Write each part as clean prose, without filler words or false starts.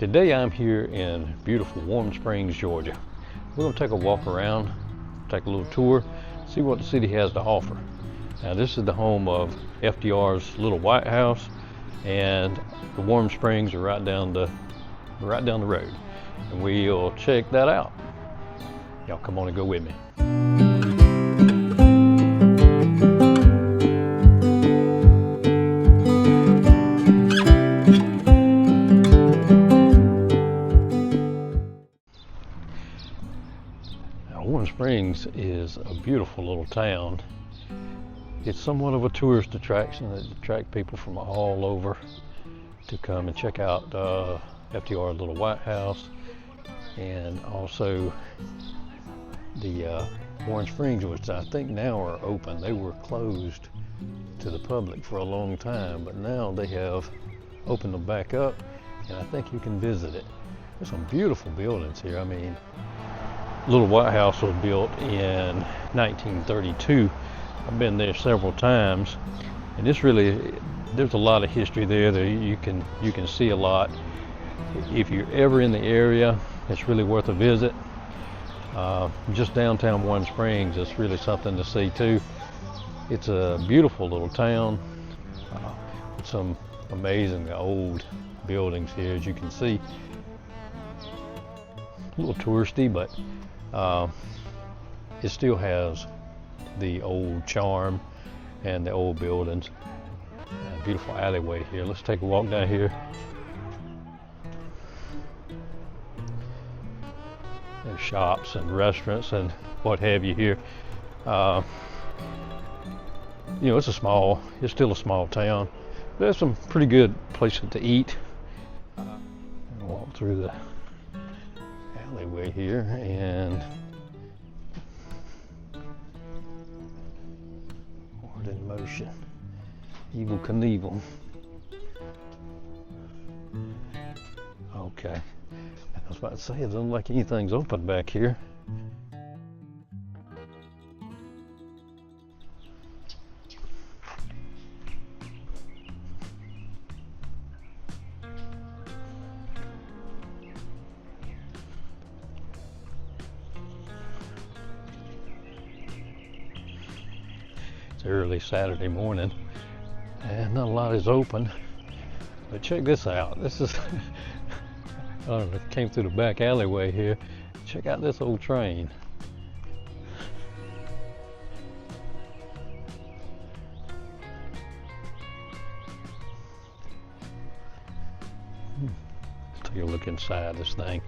Today I'm here in beautiful Warm Springs, Georgia. We're going to take a walk around, take a little tour, see what the city has to offer. Now this is the home of FDR's little White House, and the Warm Springs are right down the road. And we'll check that out. Y'all come on and go with me. Warm Springs is a beautiful little town. It's somewhat of a tourist attraction that attracts people from all over to come and check out FDR's little White House, and also the Warm Springs, which I think now are open. They were closed to the public for a long time, but now they have opened them back up, and I think you can visit it. There's some beautiful buildings here. I mean, Little White House was built in 1932. I've been there several times, and there's a lot of history there that you can see a lot. If you're ever in the area, it's really worth a visit. Just downtown Warm Springs is really something to see too. It's a beautiful little town with some amazing old buildings here, as you can see. A little touristy, but it still has the old charm and the old buildings. Beautiful alleyway here. Let's take a walk down here. There's shops and restaurants and what have you here. You know, it's still a small town. There's some pretty good places to eat. Walk through the alleyway here, and Forward in Motion, Evel Knievel. Okay, I was about to say, it doesn't look like anything's open back here. Early Saturday morning, and not a lot is open, but check this out. This is I don't know, came through the back alleyway here. Check out this old train. Let's take a look inside this thing.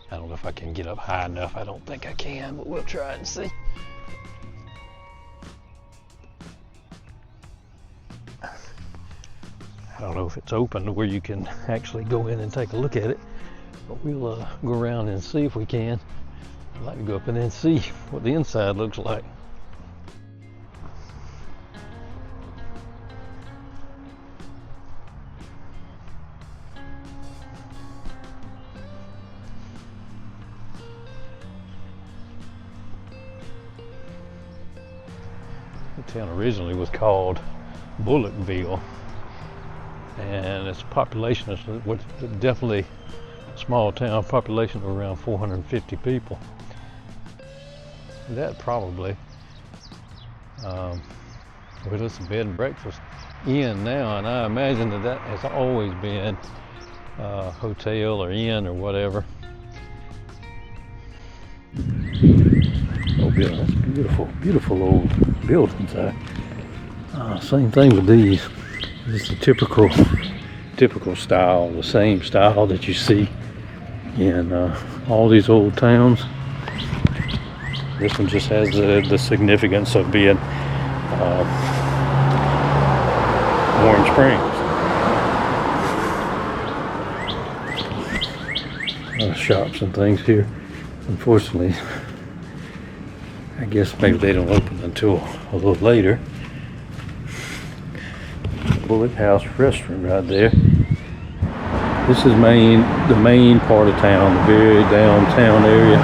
I don't know if I can get up high enough. I don't think I can, but we'll try and see. I don't know if it's open to where you can actually go in and take a look at it, but we'll go around and see if we can. I'd like to go up in there and see what the inside looks like. The town originally was called Bullockville, and its population is definitely a small town, population of around 450 people. That probably, well, it's a bed and breakfast inn now, and I imagine that has always been a hotel or inn or whatever. Oh, that's beautiful, beautiful old buildings. Same thing with these. This is the typical style, the same style that you see in all these old towns. This one just has the significance of being Warm Springs. Shops and things here. Unfortunately, I guess maybe they don't open until a little later. Bullock House restaurant right there. This is the main part of town, the very downtown area.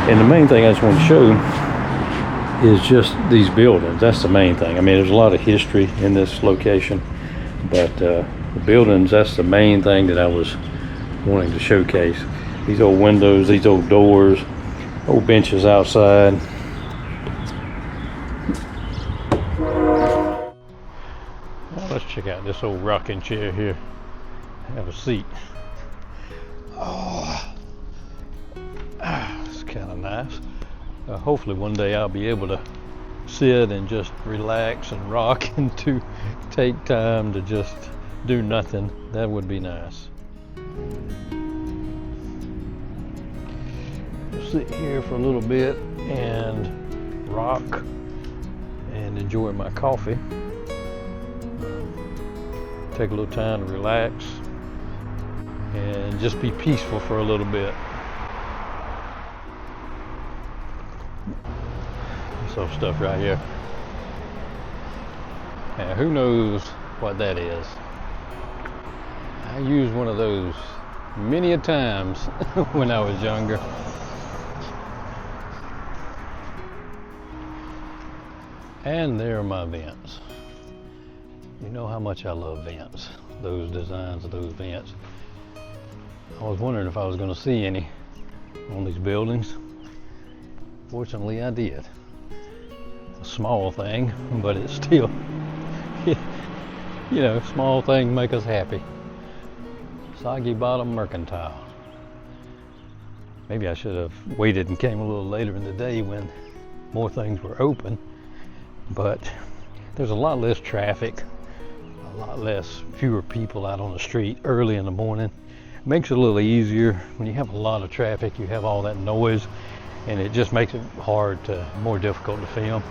And the main thing I just want to show is just these buildings. That's the main thing. I mean, there's a lot of history in this location, but The buildings, that's the main thing that I was wanting to showcase. These old windows, these old doors, old benches outside. Now let's check out this old rocking chair here. Have a seat. Oh, it's kind of nice. Hopefully one day I'll be able to sit and just relax and rock and to take time to just do nothing. That would be nice. I'll sit here for a little bit and rock and enjoy my coffee. Take a little time to relax and just be peaceful for a little bit. This old stuff right here. Now, who knows what that is? I used one of those many a times when I was younger. And there are my vents. You know how much I love vents, those designs of those vents. I was wondering if I was going to see any on these buildings. Fortunately, I did. A small thing, but it's still, you know, small things make us happy. Soggy Bottom Mercantile. Maybe I should have waited and came a little later in the day when more things were open, but there's a lot less traffic, a lot less, fewer people out on the street early in the morning. It makes it a little easier. When you have a lot of traffic, you have all that noise, and it just makes it more difficult to film.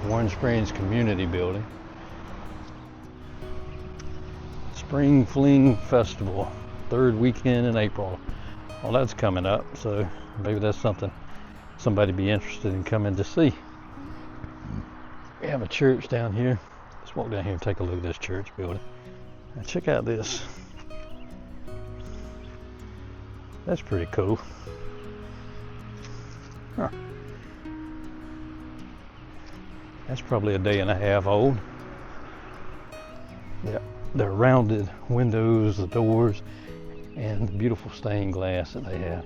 Warren Springs Community Building. Spring Fling Festival, third weekend in April. Well, that's coming up, so maybe that's something somebody be interested in coming to see. We have a church down here. Let's walk down here and take a look at this church building. Now check out this. That's pretty cool. Huh. That's probably a day and a half old. Yeah, the rounded windows, the doors, and the beautiful stained glass that they have.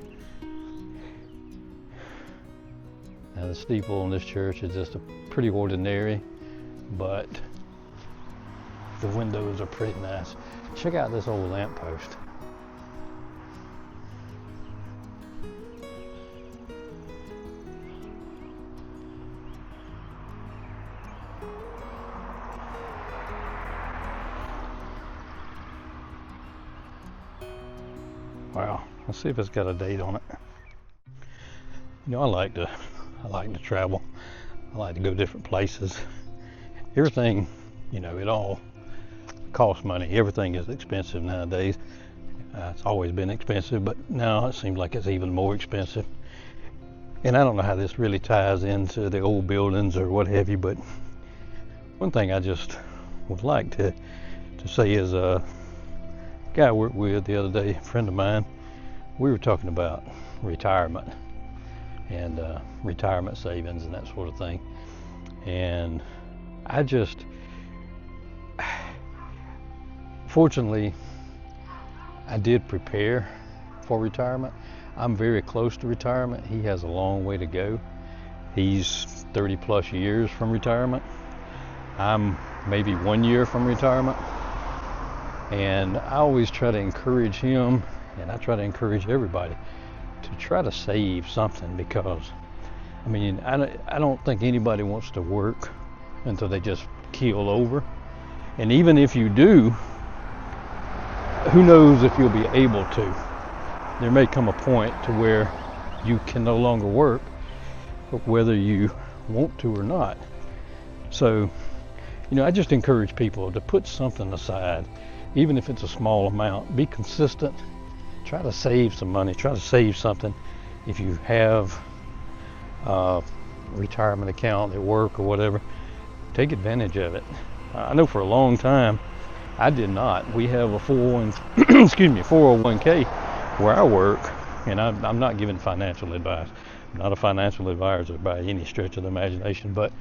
Now the steeple on this church is just a pretty ordinary, but the windows are pretty nice. Check out this old lamppost. Wow, let's see if it's got a date on it. You know, I like to travel. I like to go different places. Everything, you know, it all costs money. Everything is expensive nowadays. It's always been expensive, but now it seems like it's even more expensive. And I don't know how this really ties into the old buildings or what have you, but one thing I just would like to say is guy I worked with the other day, a friend of mine, we were talking about retirement and retirement savings and that sort of thing. And fortunately, I did prepare for retirement. I'm very close to retirement. He has a long way to go. He's 30 plus years from retirement. I'm maybe 1 year from retirement. And I always try to encourage him, and I try to encourage everybody to try to save something, because I mean, I don't think anybody wants to work until they just keel over. And even if you do, who knows if you'll be able to. There may come a point to where you can no longer work, whether you want to or not. So, you know, I just encourage people to put something aside, even if it's a small amount. Be consistent. Try to save some money. Try to save something. If you have a retirement account at work or whatever, take advantage of it. I know for a long time I did not. We have a 401k where I work, and I'm not giving financial advice. I'm not a financial advisor by any stretch of the imagination, but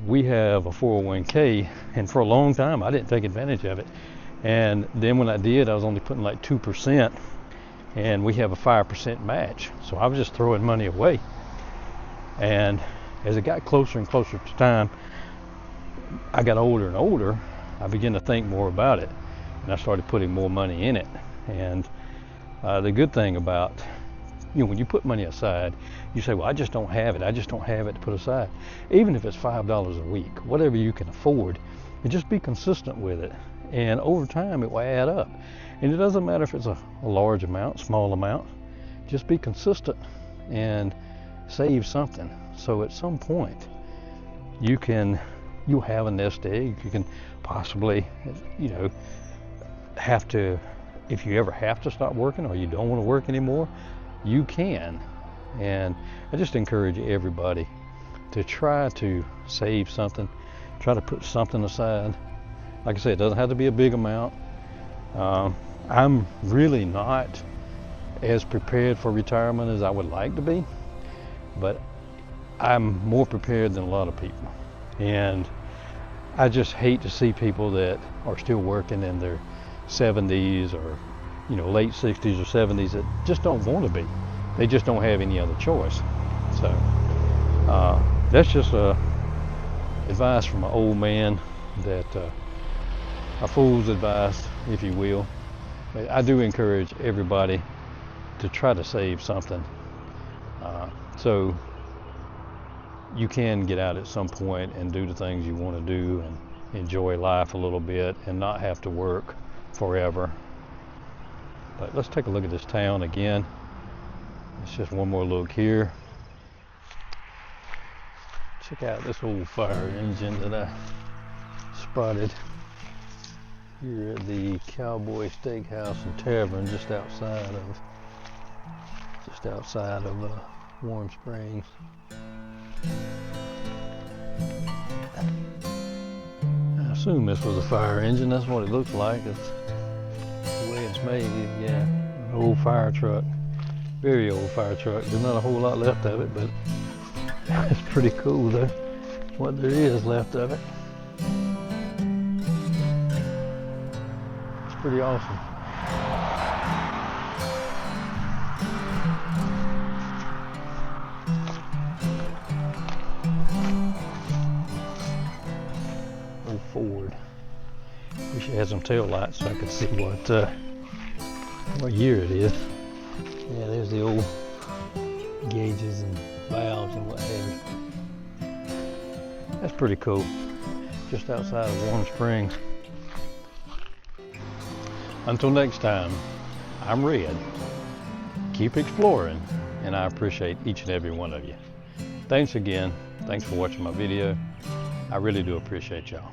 we have a 401k, and for a long time I didn't take advantage of it. And then when I did, I was only putting like 2%, and we have a 5% match. So I was just throwing money away. And as it got closer and closer to time, I got older and older, I began to think more about it, and I started putting more money in it. And the good thing about, when you put money aside, you say, well, I just don't have it to put aside. Even if it's $5 a week, whatever you can afford, and just be consistent with it. And over time, it will add up. And it doesn't matter if it's a large amount, small amount, just be consistent and save something. So at some point, you'll have a nest egg. You can possibly, have to, if you ever have to stop working or you don't want to work anymore, you can. And I just encourage everybody to try to save something, try to put something aside. Like I said, it doesn't have to be a big amount. I'm really not as prepared for retirement as I would like to be, but I'm more prepared than a lot of people. And I just hate to see people that are still working in their 70s or late 60s or 70s that just don't want to be. They just don't have any other choice. So that's just advice from an old man, that a fool's advice, if you will. But I do encourage everybody to try to save something, so you can get out at some point and do the things you want to do and enjoy life a little bit and not have to work forever. But let's take a look at this town again. It's just one more look here. Check out this old fire engine that I spotted here at the Cowboy Steakhouse and Tavern just outside of Warm Springs. I assume this was a fire engine. That's what it looks like. It's the way it's made. Yeah, an old fire truck, very old fire truck. There's not a whole lot left of it, but it's pretty cool though, what there is left of it. It's pretty awesome. Old Ford. Wish it had some tail lights so I could see what year it is. Yeah, there's the old gauges and valves and what have you. That's pretty cool. Just outside of Warm Springs. Until next time, I'm Red. Keep exploring, and I appreciate each and every one of you. Thanks again. Thanks for watching my video. I really do appreciate y'all.